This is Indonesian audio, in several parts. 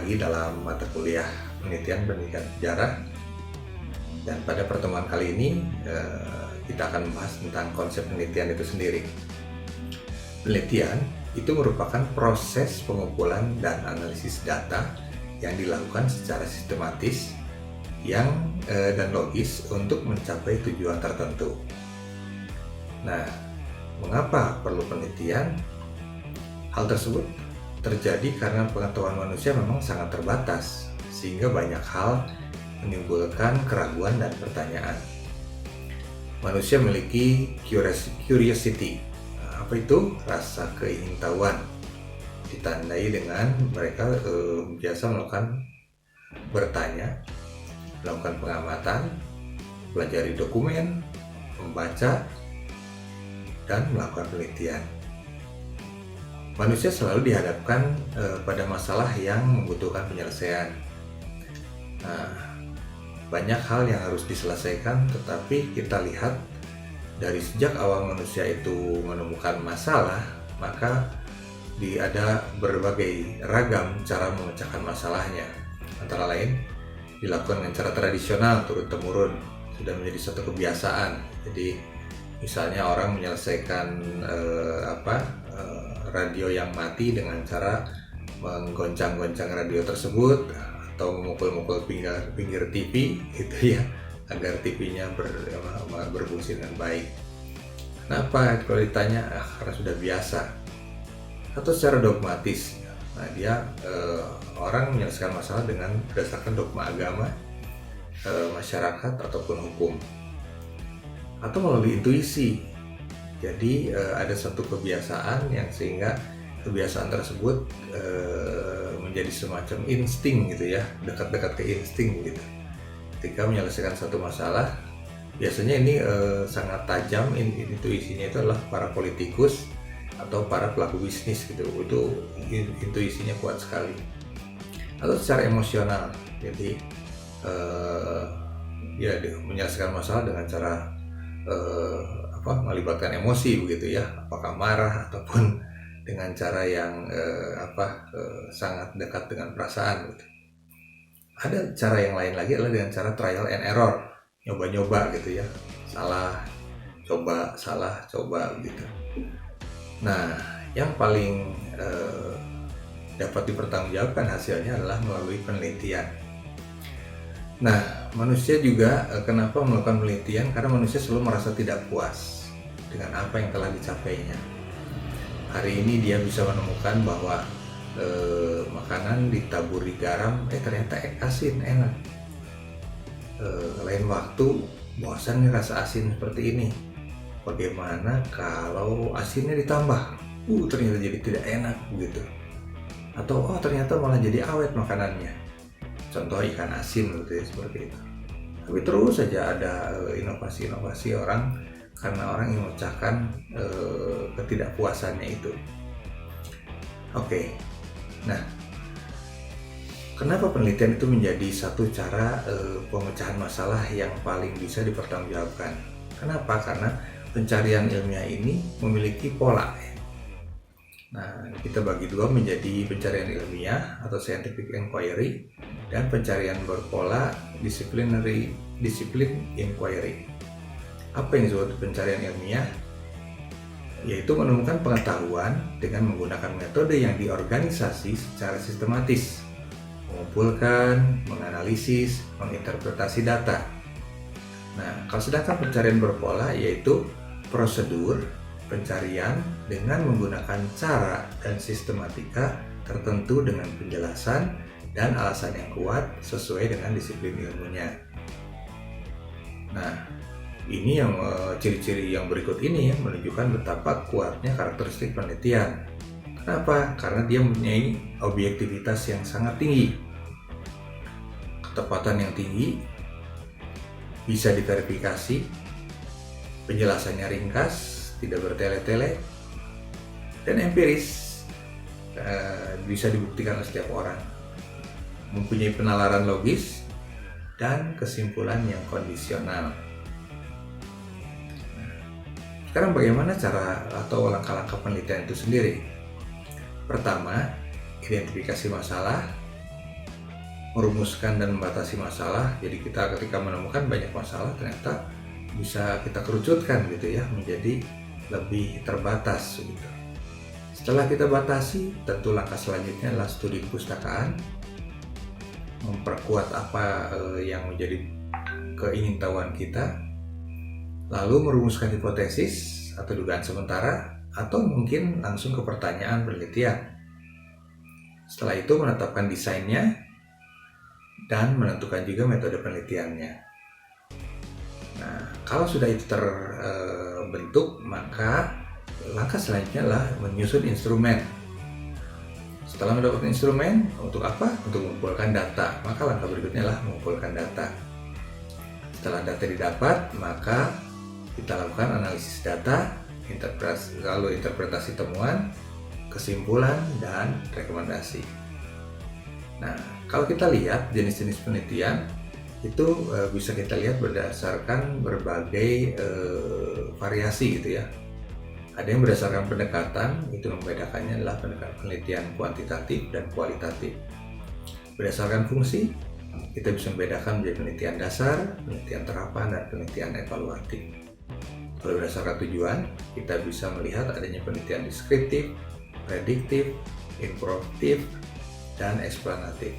lagi dalam mata kuliah penelitian pendidikan sejarah. Dan pada pertemuan kali ini kita akan membahas tentang konsep penelitian itu sendiri. Penelitian itu merupakan proses pengumpulan dan analisis data yang dilakukan secara sistematis dan logis untuk mencapai tujuan tertentu. Nah, mengapa perlu penelitian? Hal tersebut terjadi karena pengetahuan manusia memang sangat terbatas, sehingga banyak hal menimbulkan keraguan dan pertanyaan. Manusia memiliki curiosity. Apa itu? Rasa keingintahuan. Ditandai dengan mereka biasa bertanya, melakukan pengamatan, pelajari dokumen, membaca, dan melakukan penelitian. Manusia selalu dihadapkan pada masalah yang membutuhkan penyelesaian. Nah, banyak hal yang harus diselesaikan, tetapi kita lihat dari sejak awal manusia itu menemukan masalah, maka ada berbagai ragam cara memecahkan masalahnya. Antara lain dilakukan dengan cara tradisional turun-temurun, sudah menjadi suatu kebiasaan. Jadi misalnya orang menyelesaikan radio yang mati dengan cara menggoncang-goncang radio tersebut atau memukul-mukul pinggir TV gitu ya, agar TV-nya berfungsi dengan baik. Kenapa? Kalau ditanya, karena sudah biasa. Atau secara dogmatis. Nah, orang menyelesaikan masalah dengan berdasarkan dogma agama, masyarakat ataupun hukum. Atau melalui intuisi. Jadi ada satu kebiasaan yang sehingga kebiasaan tersebut menjadi semacam insting gitu ya, dekat-dekat ke insting gitu. Ketika menyelesaikan satu masalah, biasanya ini sangat tajam intuisinya itu adalah para politikus atau para pelaku bisnis gitu. Itu intuisinya kuat sekali. Atau secara emosional, jadi menyelesaikan masalah dengan cara melibatkan emosi begitu ya, apakah marah ataupun dengan cara yang sangat dekat dengan perasaan gitu. Ada cara yang lain lagi adalah dengan cara trial and error, nyoba-nyoba gitu ya, salah coba gitu. Nah, yang paling dapat dipertanggungjawabkan hasilnya adalah melalui penelitian. Nah, manusia juga kenapa melakukan penelitian? Karena manusia selalu merasa tidak puas dengan apa yang telah dicapainya. Hari ini dia bisa menemukan bahwa makanan ditaburi garam, ternyata asin, enak. Lain waktu, bosan nih rasa asin seperti ini. Bagaimana kalau asinnya ditambah? Ternyata jadi tidak enak begitu. Atau ternyata malah jadi awet makanannya. Contoh ikan asin gitu ya, seperti itu. Tapi terus saja ada inovasi-inovasi orang karena orang ingin memecahkan ketidakpuasannya itu. Oke. Nah, kenapa penelitian itu menjadi satu cara pemecahan masalah yang paling bisa dipertanggungjawabkan? Kenapa? Karena pencarian ilmiah ini memiliki pola. Nah, kita bagi dua menjadi pencarian ilmiah atau scientific inquiry dan pencarian berpola disiplin inquiry. Apa yang disebut pencarian ilmiah? Yaitu menemukan pengetahuan dengan menggunakan metode yang diorganisasi secara sistematis, mengumpulkan, menganalisis, menginterpretasi data. Nah, kalau sedangkan pencarian berpola yaitu prosedur pencarian dengan menggunakan cara dan sistematika tertentu dengan penjelasan dan alasan yang kuat sesuai dengan disiplin ilmunya. Nah, ini yang ciri-ciri yang berikut ini menunjukkan betapa kuatnya karakteristik penelitian. Kenapa? Karena dia mempunyai objektivitas yang sangat tinggi, ketepatan yang tinggi, bisa diverifikasi, penjelasannya ringkas, tidak bertele-tele, dan empiris, bisa dibuktikan oleh setiap orang, mempunyai penalaran logis dan kesimpulan yang kondisional. Sekarang bagaimana cara atau langkah-langkah penelitian itu sendiri? Pertama, identifikasi masalah. merumuskan dan membatasi masalah. Jadi kita ketika menemukan banyak masalah ternyata bisa kita kerucutkan gitu ya menjadi lebih terbatas gitu. Setelah kita batasi, tentu langkah selanjutnya adalah studi kepustakaan, memperkuat apa yang menjadi keingintahuan kita, lalu merumuskan hipotesis atau dugaan sementara, atau mungkin langsung ke pertanyaan penelitian. Setelah itu menetapkan desainnya dan menentukan juga metode penelitiannya. Nah, kalau sudah itu terbentuk, maka langkah selanjutnya adalah menyusun instrumen. Setelah mendapatkan instrumen, untuk apa? Untuk mengumpulkan data. Maka langkah berikutnya adalah mengumpulkan data. Setelah data didapat, maka kita lakukan analisis data, lalu interpretasi temuan, kesimpulan, dan rekomendasi. Nah, kalau kita lihat jenis-jenis penelitian itu bisa kita lihat berdasarkan berbagai variasi gitu ya. Ada yang berdasarkan pendekatan, itu membedakannya adalah penelitian kuantitatif dan kualitatif. Berdasarkan fungsi, kita bisa membedakan menjadi penelitian dasar, penelitian terapan, dan penelitian evaluatif. Kalau berdasarkan tujuan, kita bisa melihat adanya penelitian deskriptif, prediktif, informatif, dan eksplanatif.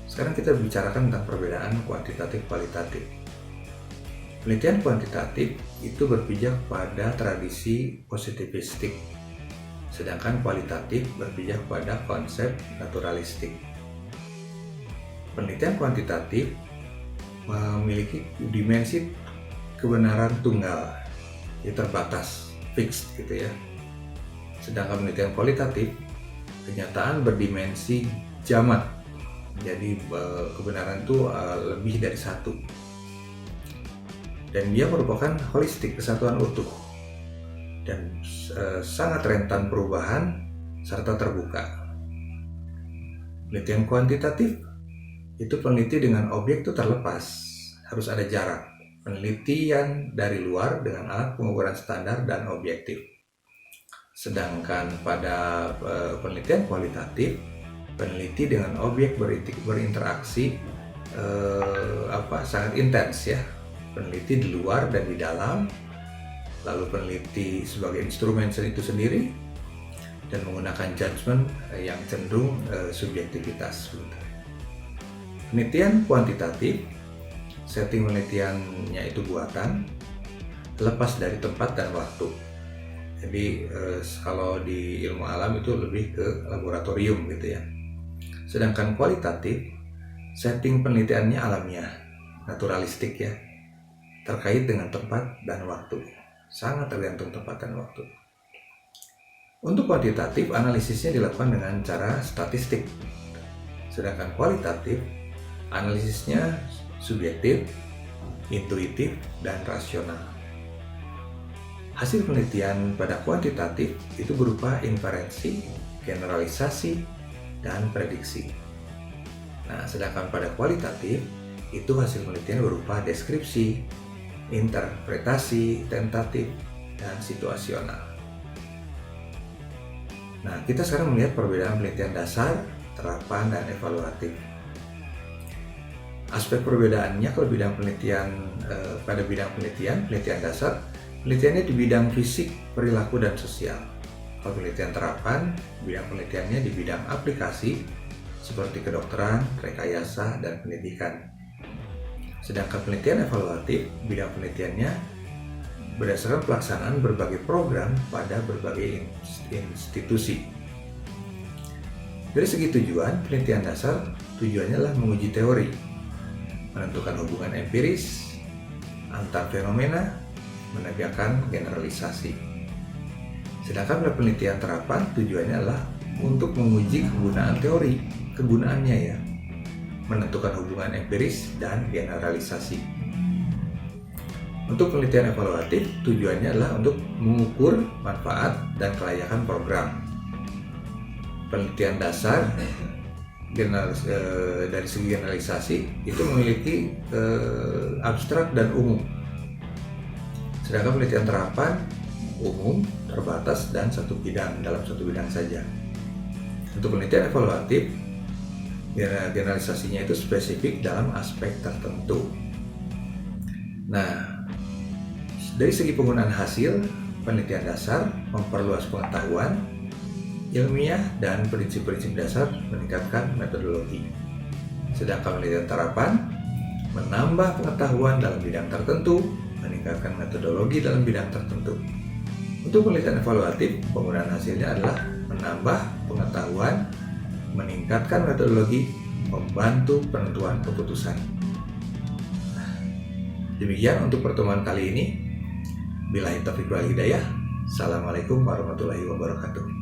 Sekarang kita bicarakan tentang perbedaan kuantitatif kualitatif. Penelitian kuantitatif itu berpijak pada tradisi positivistik, sedangkan kualitatif berpijak pada konsep naturalistik. Penelitian kuantitatif memiliki dimensi kebenaran tunggal, yang terbatas, fixed gitu ya. Sedangkan penelitian kualitatif, kenyataan berdimensi jamak, jadi kebenaran itu lebih dari satu. Dan dia merupakan holistik, kesatuan utuh, dan sangat rentan perubahan serta terbuka. Penelitian kuantitatif itu peneliti dengan objek itu terlepas, harus ada jarak. Penelitian dari luar dengan alat pengukuran standar dan objektif. Sedangkan pada penelitian kualitatif, peneliti dengan objek berinteraksi sangat intens ya. Peneliti di luar dan di dalam, lalu peneliti sebagai instrumen itu sendiri, dan menggunakan judgement yang cenderung subjektivitas. Penelitian kuantitatif, setting penelitiannya itu buatan, lepas dari tempat dan waktu. Jadi kalau di ilmu alam itu lebih ke laboratorium gitu ya. Sedangkan kualitatif, setting penelitiannya alamiah, naturalistik ya, terkait dengan tempat dan waktu. Sangat tergantung tempat dan waktu. Untuk kuantitatif, analisisnya dilakukan dengan cara statistik. Sedangkan kualitatif, analisisnya subjektif, intuitif, dan rasional. Hasil penelitian pada kuantitatif itu berupa inferensi, generalisasi, dan prediksi. Nah, sedangkan pada kualitatif, itu hasil penelitian berupa deskripsi, interpretasi, tentatif, dan situasional. Nah, kita sekarang melihat perbedaan penelitian dasar, terapan, dan evaluatif. Aspek perbedaannya kalau bidang penelitian pada bidang penelitian dasar, penelitiannya di bidang fisik, perilaku, dan sosial. Kalau penelitian terapan, bidang penelitiannya di bidang aplikasi seperti kedokteran, rekayasa, dan pendidikan. Sedangkan penelitian evaluatif, bidang penelitiannya berdasarkan pelaksanaan berbagai program pada berbagai institusi. Dari segi tujuan, penelitian dasar tujuannya adalah menguji teori, menentukan hubungan empiris antar fenomena, menegakkan generalisasi. Sedangkan pada penelitian terapan tujuannya adalah untuk menguji kegunaan teori, kegunaannya ya, menentukan hubungan empiris dan generalisasi. Untuk penelitian evaluatif, tujuannya adalah untuk mengukur manfaat dan kelayakan program. Penelitian dasar dari segi generalisasi itu memiliki abstrak dan umum. Sedangkan penelitian terapan umum, terbatas, dan dalam satu bidang saja. Untuk penelitian evaluatif, generalisasinya itu spesifik dalam aspek tertentu. Nah, dari segi penggunaan hasil, penelitian dasar memperluas pengetahuan ilmiah dan prinsip-prinsip dasar meningkatkan metodologi. Sedangkan penelitian terapan menambah pengetahuan dalam bidang tertentu, meningkatkan metodologi dalam bidang tertentu. Untuk penelitian evaluatif, penggunaan hasilnya adalah menambah pengetahuan, meningkatkan metodologi, membantu penentuan keputusan. Demikian untuk pertemuan kali ini. Billahi taufiq wal hidayah. Assalamualaikum warahmatullahi wabarakatuh.